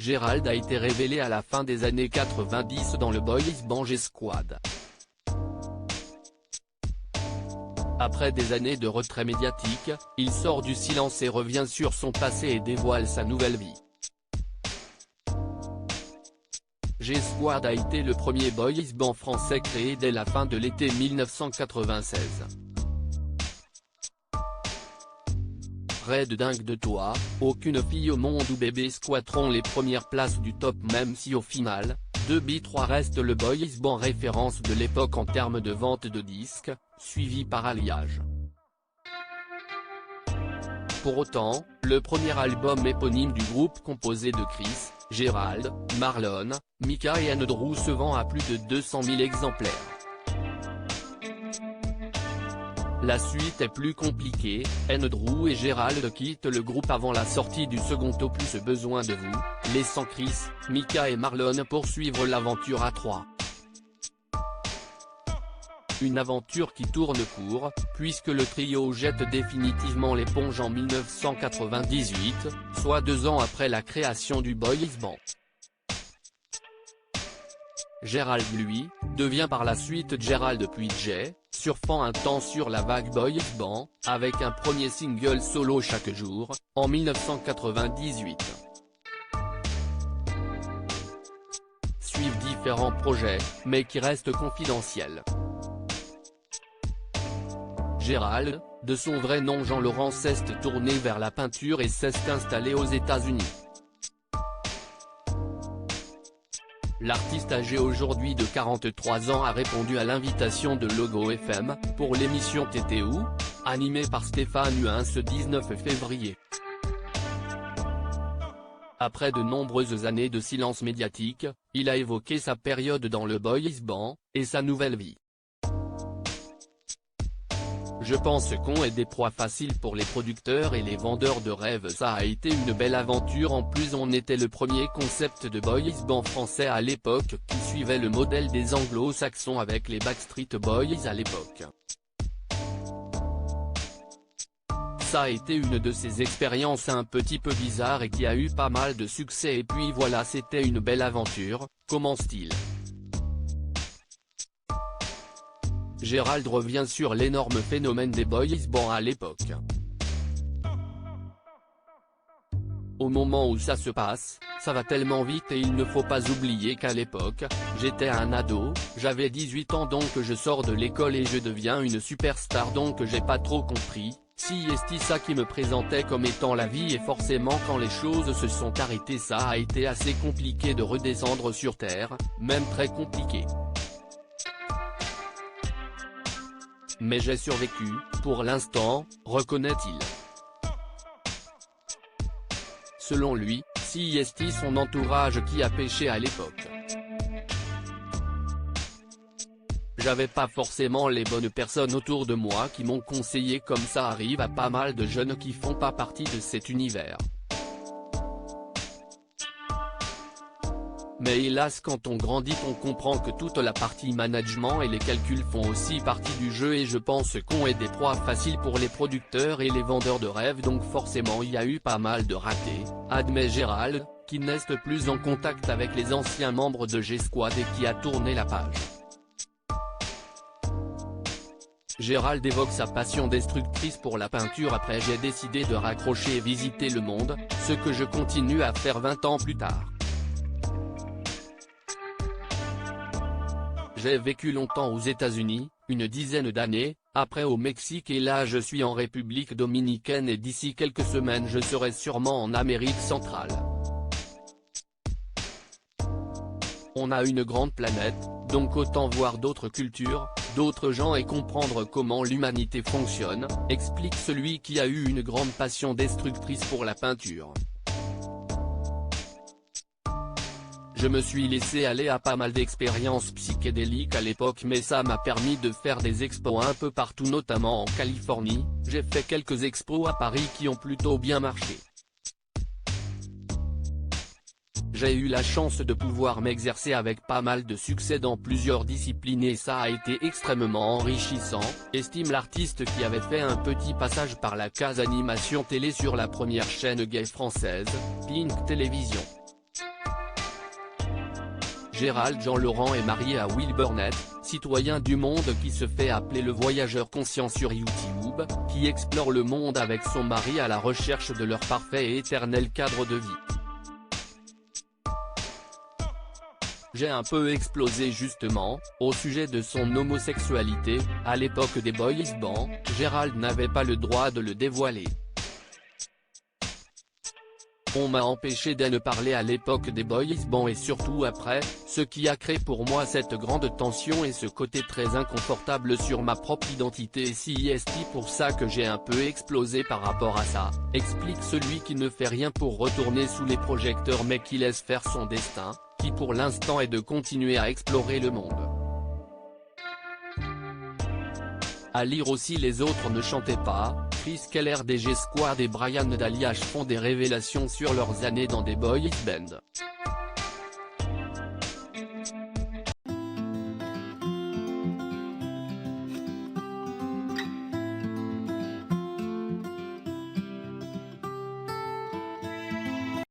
Gérald a été révélé à la fin des années 90 dans le boys band G-Squad. Après des années de retrait médiatique, il sort du silence et revient sur son passé et dévoile sa nouvelle vie. G-Squad a été le premier boys band français créé dès la fin de l'été 1996. Red dingue de toi, aucune fille au monde ou bébé squatteront les premières places du top même si au final, 2B3 reste le boys band référence de l'époque en termes de vente de disques, suivi par Alliage. Pour autant, le premier album éponyme du groupe composé de Chris, Gérald, Marlon, Mika et Andrew se vend à plus de 200 000 exemplaires. La suite est plus compliquée, Andrew et Gérald quittent le groupe avant la sortie du second opus Besoin de vous, laissant Chris, Mika et Marlon poursuivre l'aventure à trois. Une aventure qui tourne court, puisque le trio jette définitivement l'éponge en 1998, soit 2 ans après la création du boys band. Gérald lui, devient par la suite Gérald puis Jay, surfant un temps sur la vague boys band, avec un premier single solo chaque jour, en 1998. Suivent différents projets, mais qui restent confidentiels. Gérald, de son vrai nom Jean-Laurent s'est tourné vers la peinture et s'est installé aux États-Unis. L'artiste âgé aujourd'hui de 43 ans a répondu à l'invitation de Logo FM, pour l'émission TTU, animée par Stéphane Huyn ce 19 février. Après de nombreuses années de silence médiatique, il a évoqué sa période dans le boys band, et sa nouvelle vie. Je pense qu'on est des proies faciles pour les producteurs et les vendeurs de rêves. Ça a été une belle aventure. En plus on était le premier concept de boys band français à l'époque qui suivait le modèle des anglo-saxons avec les Backstreet Boys à l'époque. Ça a été une de ces expériences un petit peu bizarres et qui a eu pas mal de succès et puis voilà c'était une belle aventure, commence-t-il. Gérald revient sur l'énorme phénomène des boys band à l'époque. Au moment où ça se passe, ça va tellement vite et il ne faut pas oublier qu'à l'époque, j'étais un ado, j'avais 18 ans donc je sors de l'école et je deviens une superstar donc j'ai pas trop compris, si est ça qui me présentait comme étant la vie et forcément quand les choses se sont arrêtées ça a été assez compliqué de redescendre sur terre, même très compliqué. Mais j'ai survécu, pour l'instant, reconnaît-il. Selon lui, c'est son entourage qui a péché à l'époque. J'avais pas forcément les bonnes personnes autour de moi qui m'ont conseillé comme ça arrive à pas mal de jeunes qui font pas partie de cet univers. Mais hélas quand on grandit on comprend que toute la partie management et les calculs font aussi partie du jeu et je pense qu'on est des proies faciles pour les producteurs et les vendeurs de rêves donc forcément il y a eu pas mal de ratés, admet Gérald, qui n'est plus en contact avec les anciens membres de G-Squad et qui a tourné la page. Gérald évoque sa passion destructrice pour la peinture après j'ai décidé de raccrocher et visiter le monde, ce que je continue à faire 20 ans plus tard. J'ai vécu longtemps aux États-Unis, une dizaine d'années, après au Mexique et là je suis en République dominicaine et d'ici quelques semaines je serai sûrement en Amérique centrale. On a une grande planète, donc autant voir d'autres cultures, d'autres gens et comprendre comment l'humanité fonctionne, explique celui qui a eu une grande passion destructrice pour la peinture. Je me suis laissé aller à pas mal d'expériences psychédéliques à l'époque mais ça m'a permis de faire des expos un peu partout notamment en Californie, j'ai fait quelques expos à Paris qui ont plutôt bien marché. J'ai eu la chance de pouvoir m'exercer avec pas mal de succès dans plusieurs disciplines et ça a été extrêmement enrichissant, estime l'artiste qui avait fait un petit passage par la case animation télé sur la première chaîne gay française, Pink Télévision. Gérald Jean-Laurent est marié à Will Burnett, citoyen du monde qui se fait appeler le voyageur conscient sur YouTube, qui explore le monde avec son mari à la recherche de leur parfait et éternel cadre de vie. J'ai un peu explosé justement, au sujet de son homosexualité, à l'époque des boys bands, Gérald n'avait pas le droit de le dévoiler. On m'a empêché de ne parler à l'époque des boys bands et surtout après, ce qui a créé pour moi cette grande tension et ce côté très inconfortable sur ma propre identité et c'est pour ça que j'ai un peu explosé par rapport à ça, explique celui qui ne fait rien pour retourner sous les projecteurs mais qui laisse faire son destin, qui pour l'instant est de continuer à explorer le monde. À lire aussi Les autres ne chantaient pas, Chris Keller DG Squad et Brian Daliach font des révélations sur leurs années dans des boys bands.